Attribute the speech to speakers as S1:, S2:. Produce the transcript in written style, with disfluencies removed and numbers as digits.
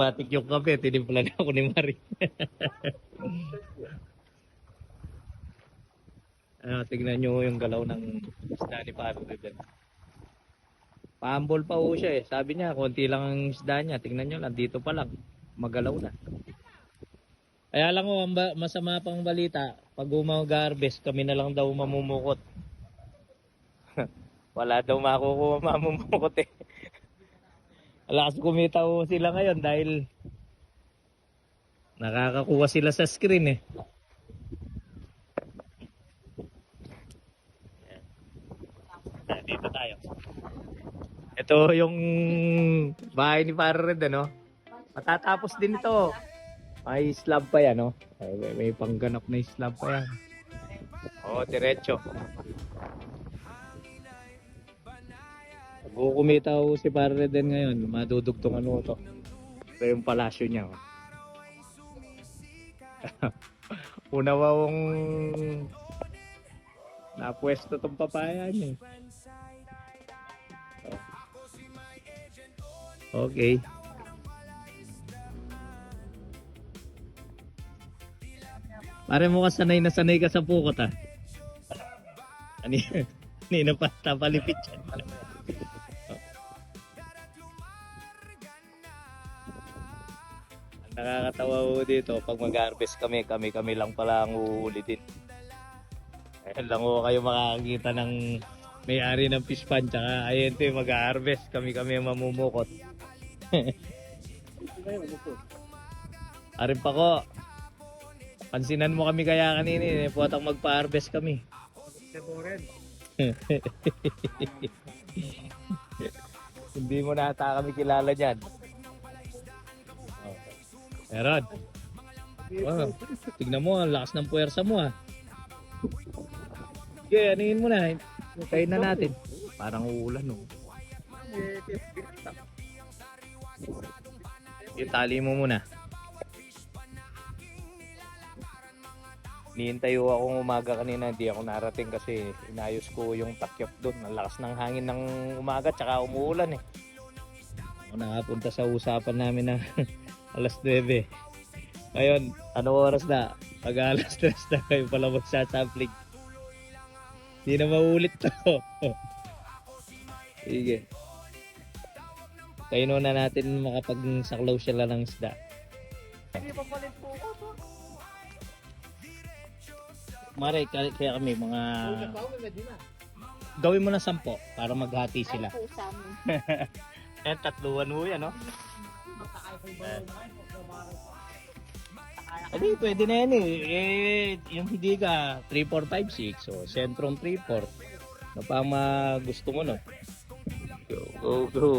S1: Matik yung kape, tinimpla na ako ni Mari. Tignan nyo yung galaw ng isda ni Paro dyan. Paambol pa ho siya eh. Sabi niya, konti lang ang isda niya. Tingnan nyo lang, dito pa lang. Magalaw na. Kaya lang ho, masama pang balita. Pag umag-harvest, kami na lang daw mamumukot. Wala daw makukuha mamumukot eh. Alakas kumita ho sila ngayon dahil nakakakuha sila sa screen eh. Dito tayo. Ito yung bahay ni Paro Red, ano? Matatapos din ito. May slab pa yan, no? May pangganap na slab pa yan. Oo, diretso. Pag kumita ko si Paro Red ngayon, madudugtong ano ito. Ito yung palasyo niya. Oh. Una wawang napwesto itong papaya niya. Okay. Pare mo ka sanay na sanay ka sa pukot ah. Kanina pa tapalipit yan. Nakakatawa ho dito pag mag-harvest kami lang pala ang uuuli din. Ayun lang ho kayo makakakita ng may-ari ng fish pond tsaka ayun ito yung mag-harvest kami ang mamumukot. Arin pa ko. Pansinan mo kami kaya kanina eh, puwatang magpa-harvest kami. Hindi mo na ata kami kilala dyan. Meron. Wow. Tignan mo, ang lakas ng puwersa mo ah. Sige, anuhin mo na. Kain na natin. Parang uulan no. Itali mo muna. Nihintay ko akong umaga kanina, hindi ako narating kasi inayos ko yung takyop doon. Ang lakas ng hangin ng umaga tsaka umuulan eh. Ako nakapunta sa usapan namin na alas 9. Ngayon, ano oras na? Pag alas 3 na kayo pala magsasampling. Hindi na maulit to. Sige. Kayo na natin makapagsaklaw sila ng isda. Hindi pa palit po ko to. Mare, kaya kami mga... Gawin mo na 10 para maghati sila. Eh, 3 mo yan, no? Adi, pwede na yan eh. Yung hindi ka, 3, 4, 5, 6. So, sentrong 3, 4. Ano pa gusto mo, no? Go, go, go.